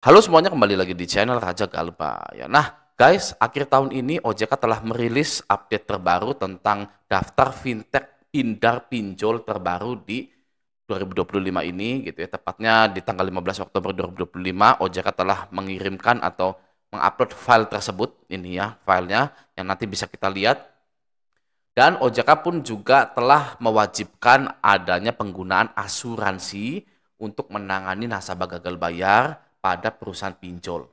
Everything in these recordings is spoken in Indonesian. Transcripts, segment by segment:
Halo semuanya, kembali lagi di channel Raja Galba ya. Nah, guys, akhir tahun ini OJK telah merilis update terbaru tentang daftar fintech Pindar Pinjol terbaru di 2025 ini gitu ya. Tepatnya di tanggal 15 Oktober 2025 OJK telah mengirimkan atau mengupload file tersebut ini ya, filenya yang nanti bisa kita lihat. Dan OJK pun juga telah mewajibkan adanya penggunaan asuransi untuk menangani nasabah gagal bayar pada perusahaan pinjol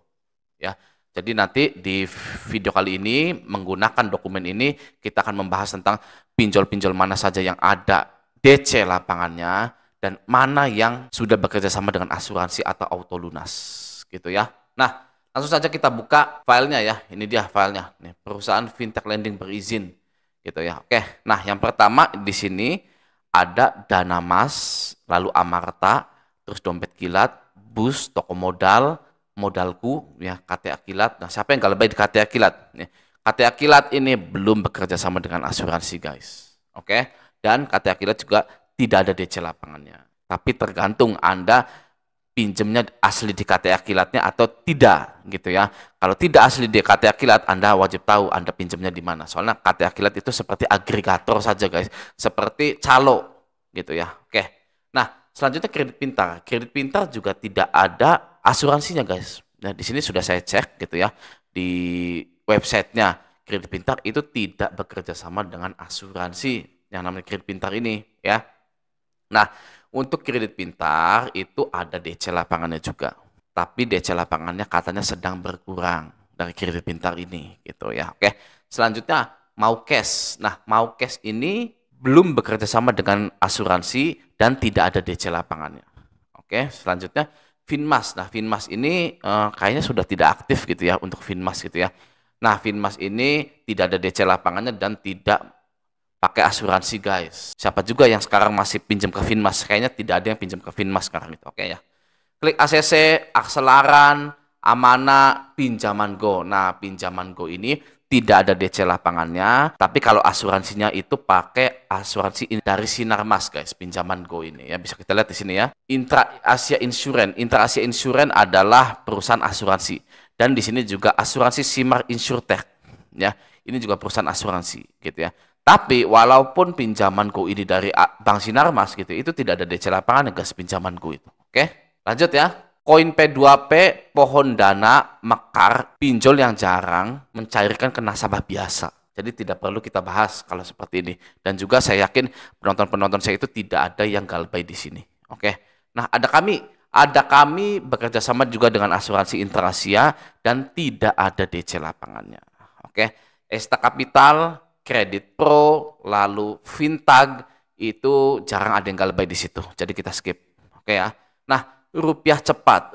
ya. Jadi nanti di video kali ini menggunakan dokumen ini kita akan membahas tentang pinjol-pinjol mana saja yang ada DC lapangannya dan mana yang sudah bekerja sama dengan asuransi atau auto lunas gitu ya. Nah, langsung saja kita buka filenya ya. Ini dia filenya. Nih, perusahaan fintech lending berizin gitu ya. Oke. Nah, yang pertama di sini ada Dana Mas, lalu Amarta, terus Dompet Kilat, Bus, Toko Modal, Modalku, ya KTA Kilat. Nah, siapa yang gak lebih di KTA Kilat? KTA Kilat ini belum bekerja sama dengan asuransi, guys. Oke. Dan KTA Kilat juga tidak ada DC lapangannya. Tapi tergantung Anda pinjemnya asli di KTA Kilatnya atau tidak gitu ya. Kalau tidak asli di KTA Kilat, Anda wajib tahu Anda pinjemnya di mana. Soalnya KTA Kilat itu seperti agregator saja, guys. Seperti calo gitu ya. Oke. Nah, selanjutnya kredit pintar. Kredit pintar juga tidak ada asuransinya, guys. Nah, di sini sudah saya cek gitu ya. Di websitenya kredit pintar itu tidak bekerja sama dengan asuransi yang namanya kredit pintar ini ya. Nah, untuk kredit pintar itu ada DC lapangannya juga. Tapi DC lapangannya katanya sedang berkurang dari kredit pintar ini gitu ya. Oke. Selanjutnya mau cash. Nah, mau cash ini belum bekerja sama dengan asuransi dan tidak ada DC lapangannya. Oke, selanjutnya Finmas. Nah, Finmas ini kayaknya sudah tidak aktif gitu ya untuk Finmas gitu ya. Nah, Finmas ini tidak ada DC lapangannya dan tidak pakai asuransi, guys. Siapa juga yang sekarang masih pinjam ke Finmas? Kayaknya tidak ada yang pinjam ke Finmas sekarang itu. Oke ya. Klik ACC, Akselaran, Amana, Pinjaman Go. Nah, Pinjaman Go ini tidak ada DC lapangannya, tapi kalau asuransinya itu pakai asuransi dari Sinarmas, guys. Pinjaman Go ini ya, bisa kita lihat di sini ya. Intra Asia Insurance. Intra Asia Insurance adalah perusahaan asuransi dan di sini juga asuransi Simar Insurtech ya. Ini juga perusahaan asuransi gitu ya. Tapi walaupun pinjaman Go ini dari Bank Sinarmas gitu, itu tidak ada DC lapangan guys pinjaman Go itu. Oke, lanjut ya. Koin P2P, pohon dana, mekar, pinjol yang jarang mencairkan ke nasabah biasa. Jadi tidak perlu kita bahas kalau seperti ini. Dan juga saya yakin penonton-penonton saya itu tidak ada yang galbay di sini. Oke. Nah, ada kami bekerja sama juga dengan asuransi Interasia dan tidak ada DC lapangannya. Oke. Esta Capital, Kredit Pro, lalu Fintag itu jarang ada yang galbay di situ. Jadi kita skip. Oke ya. Nah, Rupiah Cepat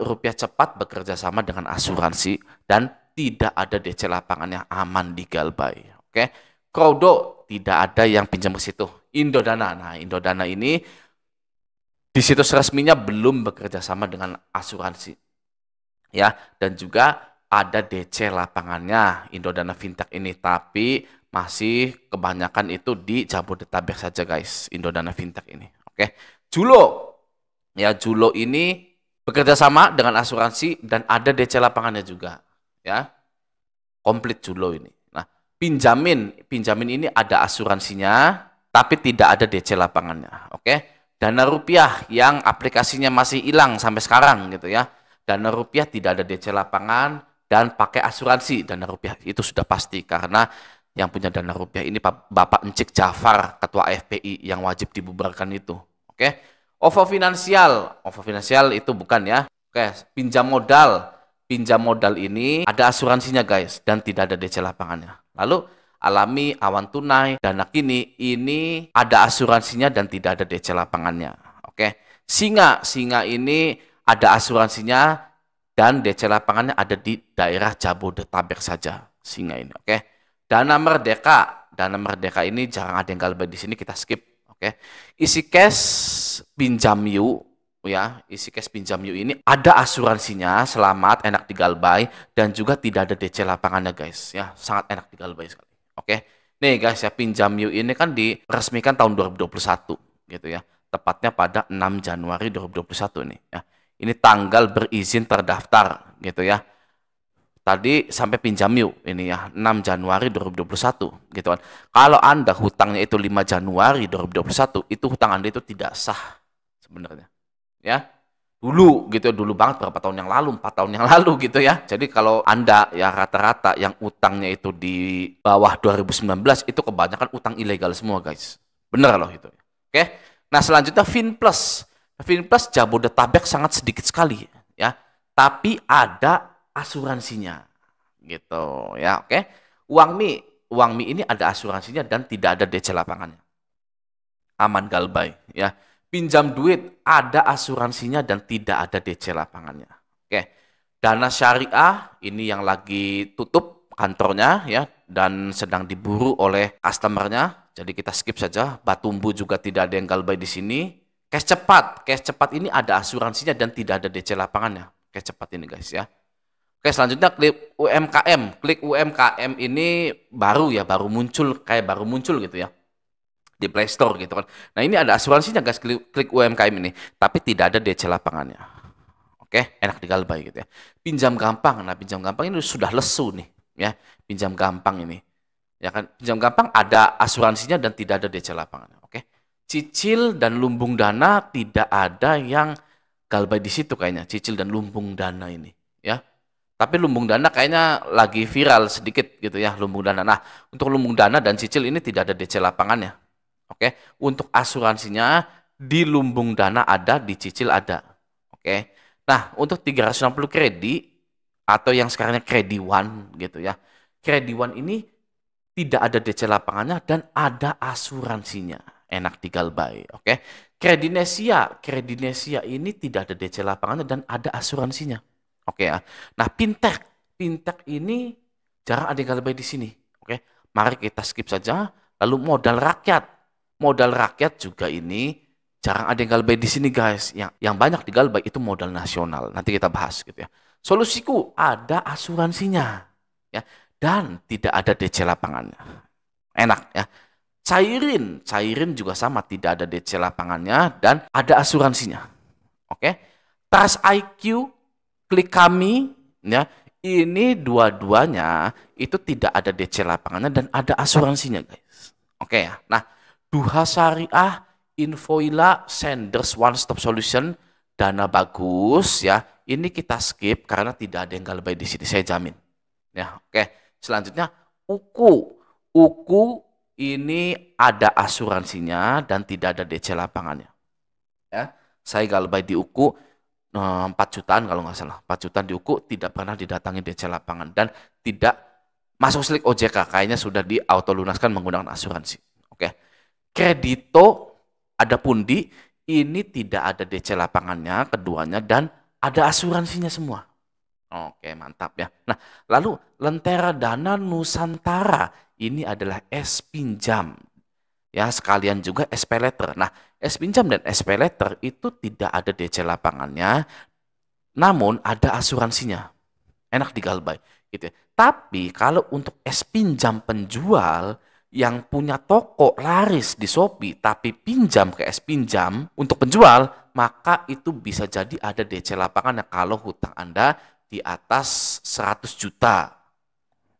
bekerja sama dengan asuransi dan tidak ada DC lapangan yang aman di galbay. Oke. Crowdo tidak ada yang pinjam ke situ. Indodana. Nah, Indodana ini di situs resminya belum bekerja sama dengan asuransi. Ya, dan juga ada DC lapangannya Indodana Fintech ini, tapi masih kebanyakan itu di Jabodetabek saja, guys. Indodana Fintech ini. Oke. Julo. Ya, Julo ini bekerja sama dengan asuransi dan ada DC lapangannya juga, ya. Komplit Julo ini. Nah, pinjamin ini ada asuransinya tapi tidak ada DC lapangannya. Oke. Dana Rupiah yang aplikasinya masih hilang sampai sekarang gitu ya. Dana Rupiah tidak ada DC lapangan dan pakai asuransi. Dana Rupiah itu sudah pasti karena yang punya Dana Rupiah ini Bapak Encik Jafar, Ketua FPI yang wajib dibubarkan itu. Oke. OVO Finansial itu bukan ya. Oke, Pinjam modal ini ada asuransinya, guys, dan tidak ada DC lapangannya. Lalu Alami, Awan Tunai, Dana Kini ini ada asuransinya dan tidak ada DC lapangannya. Oke. Singa ini ada asuransinya dan DC lapangannya ada di daerah Jabodetabek saja. Singa ini. Oke. Dana Merdeka ini jarang ada yang galbay di sini, kita skip. Oke. Isi cash pinjam yuk ya, isi cash pinjam yuk ini ada asuransinya, selamat, enak digalbay dan juga tidak ada DC lapangannya, guys. Ya, sangat enak digalbay sekali. Oke. Nih, guys ya, pinjam yuk ini kan diresmikan tahun 2021 gitu ya. Tepatnya pada 6 Januari 2021 nih ya. Ini tanggal berizin terdaftar gitu ya. Tadi sampai pinjam yuk ini ya 6 Januari 2021 gitu kan. Kalau Anda hutangnya itu 5 Januari 2021, itu hutang Anda itu tidak sah sebenarnya. Ya. Dulu gitu, dulu banget berapa tahun yang lalu, 4 tahun yang lalu gitu ya. Jadi kalau Anda ya rata-rata yang utangnya itu di bawah 2019 itu kebanyakan utang ilegal semua, guys. Bener loh itu. Oke. Nah, selanjutnya Finplus. Finplus Jabodetabek sangat sedikit sekali ya. Tapi ada asuransinya. Gitu ya, oke. Uang Mi ini ada asuransinya dan tidak ada DC lapangannya. Aman Galbay ya. Pinjam duit ada asuransinya dan tidak ada DC lapangannya. Oke. Dana Syariah ini yang lagi tutup kantornya ya dan sedang diburu oleh customernya. Jadi kita skip saja. Batumbu juga tidak ada yang Galbay di sini. Cash cepat ini ada asuransinya dan tidak ada DC lapangannya. Cash cepat ini guys ya. Oke, selanjutnya klik UMKM. Klik UMKM ini baru muncul gitu ya di Play Store gitu kan. Nah, ini ada asuransinya guys, klik UMKM ini, tapi tidak ada DC lapangannya. Oke, enak digalbay gitu ya. Pinjam gampang. Nah, pinjam gampang ini sudah lesu nih ya. Pinjam gampang ini. Ya kan, pinjam gampang ada asuransinya dan tidak ada DC lapangannya. Oke. Cicil dan lumbung dana tidak ada yang galbay di situ kayaknya, cicil dan lumbung dana ini ya. Tapi lumbung dana kayaknya lagi viral sedikit gitu ya, lumbung dana. Nah, untuk lumbung dana dan cicil ini tidak ada DC lapangannya. Oke, untuk asuransinya di lumbung dana ada, di cicil ada. Oke. Nah, untuk 360 kredi atau yang sekarangnya Kredi One gitu ya. Kredi One ini tidak ada DC lapangannya dan ada asuransinya. Enak digalbay, oke. Kredinesia ini tidak ada DC lapangannya dan ada asuransinya. Oke ya. Nah, fintech ini jarang ada yang galbay di sini. Oke. Mari kita skip saja. Lalu modal rakyat. Modal rakyat juga ini jarang ada yang galbay di sini guys. Yang banyak digalbay itu modal nasional. Nanti kita bahas gitu ya. Solusiku ada asuransinya ya dan tidak ada DC lapangannya. Enak ya. Cairin juga sama, tidak ada DC lapangannya dan ada asuransinya. Oke. Trust IQ, klik kami ya. Ini dua-duanya itu tidak ada DC lapangannya dan ada asuransinya guys. Oke ya. Nah, Duha Syariah, Infoila, Senders One Stop Solution, Dana Bagus ya. Ini kita skip karena tidak ada yang galbay di sini, saya jamin. Ya, oke. Selanjutnya Uku ini ada asuransinya dan tidak ada DC lapangannya. Ya, saya galbay di Uku 4 jutaan kalau nggak salah. 4 jutaan di Uku tidak pernah didatangi DC lapangan dan tidak masuk slik OJK, kayaknya sudah di auto lunaskan menggunakan asuransi. Oke. Kredito, ada Pundi, ini tidak ada DC lapangannya, keduanya, dan ada asuransinya semua. Oke, mantap ya. Nah, lalu Lentera Dana Nusantara, ini adalah S pinjam. Ya, sekalian juga SP Letter. Nah, S pinjam dan SP Letter itu tidak ada DC lapangannya, namun ada asuransinya. Enak digalbay gitu ya. Tapi kalau untuk S pinjam penjual yang punya toko laris di Shopee tapi pinjam ke S pinjam untuk penjual, maka itu bisa jadi ada DC lapangannya kalau hutang Anda di atas 100 juta.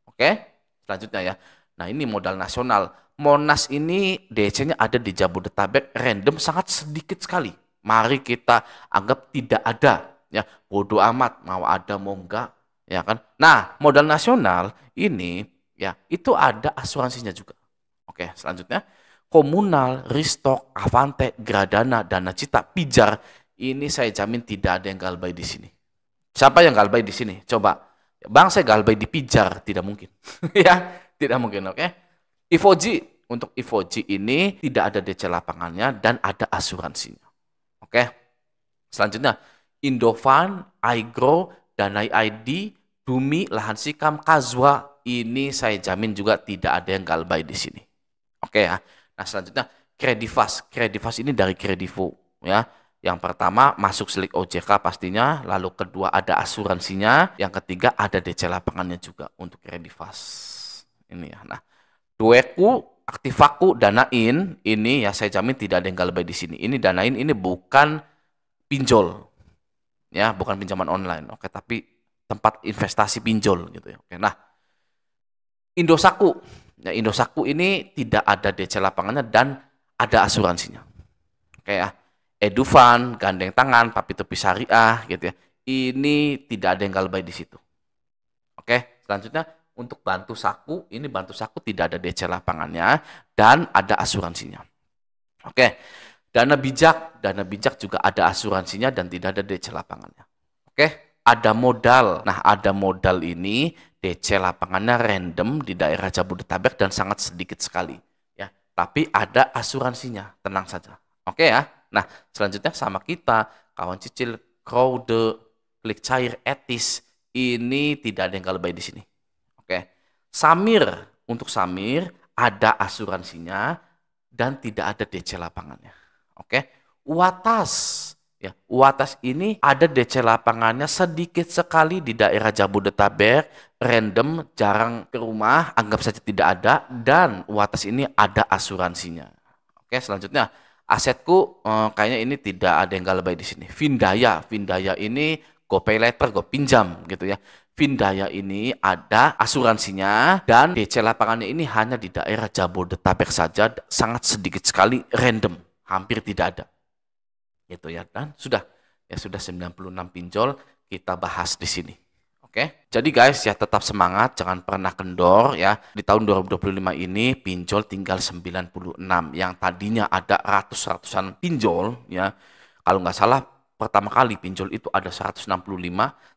Oke, selanjutnya ya. Nah, ini modal nasional. Monas ini DC-nya ada di Jabodetabek, random sangat sedikit sekali. Mari kita anggap tidak ada. Ya, bodoh amat, mau ada mau enggak, ya kan. Nah, modal nasional ini ya itu ada asuransinya juga. Oke, selanjutnya Komunal, Ristok, Avante, Gradana, Dana Cita, Pijar. Ini saya jamin tidak ada yang galbay di sini. Siapa yang galbay di sini? Coba. Bang, saya galbay di Pijar, tidak mungkin. Ya, tidak mungkin, oke. Ivoji, untuk Ivoji ini tidak ada DC lapangannya dan ada asuransinya. Oke. Selanjutnya Indofan, Aigro, Danai ID, Bumi, Lahan Sikam, Kazwa, ini saya jamin juga tidak ada yang galbay di sini. Oke ya. Nah, selanjutnya Kredivas ini dari Kredivo ya. Yang pertama masuk slik OJK pastinya, lalu kedua ada asuransinya, yang ketiga ada DC lapangannya juga untuk Kredivas. Ini ya. Nah, Dueku, Aktivaku, Danain ini ya saya jamin tidak ada yang galbay di sini. Ini Danain ini bukan pinjol. ya, bukan pinjaman online. Oke, tapi tempat investasi pinjol gitu ya. Oke, nah, Indosatku. Ya, Indosatku ini tidak ada DC lapangannya dan ada asuransinya. Oke ya. Edufan, gandeng tangan, Papi Tepi Syariah gitu ya. Ini tidak ada yang galbay di situ. Oke, selanjutnya untuk Bantu Saku, ini Bantu Saku tidak ada DC lapangannya dan ada asuransinya. Oke, Dana Bijak juga ada asuransinya dan tidak ada DC lapangannya. Oke, ada modal. Nah, ada modal ini DC lapangannya random di daerah Jabodetabek dan sangat sedikit sekali. Ya, tapi ada asuransinya, tenang saja. Oke ya. Nah, selanjutnya sama kita, kawan cicil, Kraude, Klik Cair, Etis, ini tidak ada yang galbay di sini. Oke. Samir, untuk Samir ada asuransinya dan tidak ada DC lapangannya. Oke. Uatas, ya, Uatas ini ada DC lapangannya sedikit sekali di daerah Jabodetabek, random, jarang ke rumah, anggap saja tidak ada, dan Uatas ini ada asuransinya. Oke, selanjutnya asetku kayaknya ini tidak ada yang galbay di sini. Vindaya ini GoPay Later, Go pinjam gitu ya. Vindaya ini ada asuransinya dan DC lapangannya ini hanya di daerah Jabodetabek saja, sangat sedikit sekali, random, hampir tidak ada. Gitu ya. Dan sudah 96 pinjol kita bahas di sini. Oke. Jadi guys ya, tetap semangat, jangan pernah kendor ya. Di tahun 2025 ini pinjol tinggal 96 yang tadinya ada ratusan pinjol ya. Kalau nggak salah pertama kali pinjol itu ada 165,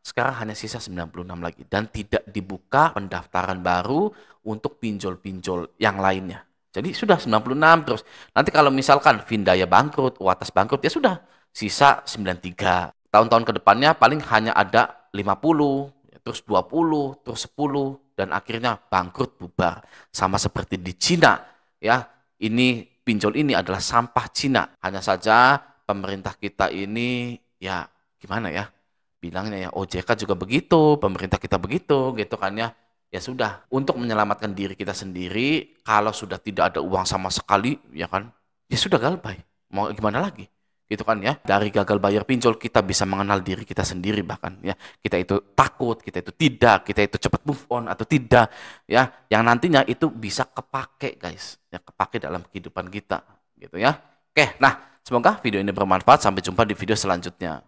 sekarang hanya sisa 96 lagi dan tidak dibuka pendaftaran baru untuk pinjol-pinjol yang lainnya. Jadi sudah 96 terus. Nanti kalau misalkan Vindaya bangkrut, Uatas bangkrut, ya sudah sisa 93. Tahun-tahun kedepannya paling hanya ada 50, terus 20, terus 10 dan akhirnya bangkrut bubar. Sama seperti di Cina ya. Ini pinjol ini adalah sampah Cina. Hanya saja pemerintah kita ini ya gimana ya? Bilangnya ya OJK juga begitu, pemerintah kita begitu gitu kan ya. Ya sudah, untuk menyelamatkan diri kita sendiri, kalau sudah tidak ada uang sama sekali, ya kan, ya sudah galbay. Mau gimana lagi? Gitu kan ya. Dari gagal bayar pinjol kita bisa mengenal diri kita sendiri bahkan ya. Kita itu takut, kita itu tidak, kita itu cepat move on atau tidak ya. Yang nantinya itu bisa kepake guys, ya kepake dalam kehidupan kita gitu ya. Oke, nah semoga video ini bermanfaat. Sampai jumpa di video selanjutnya.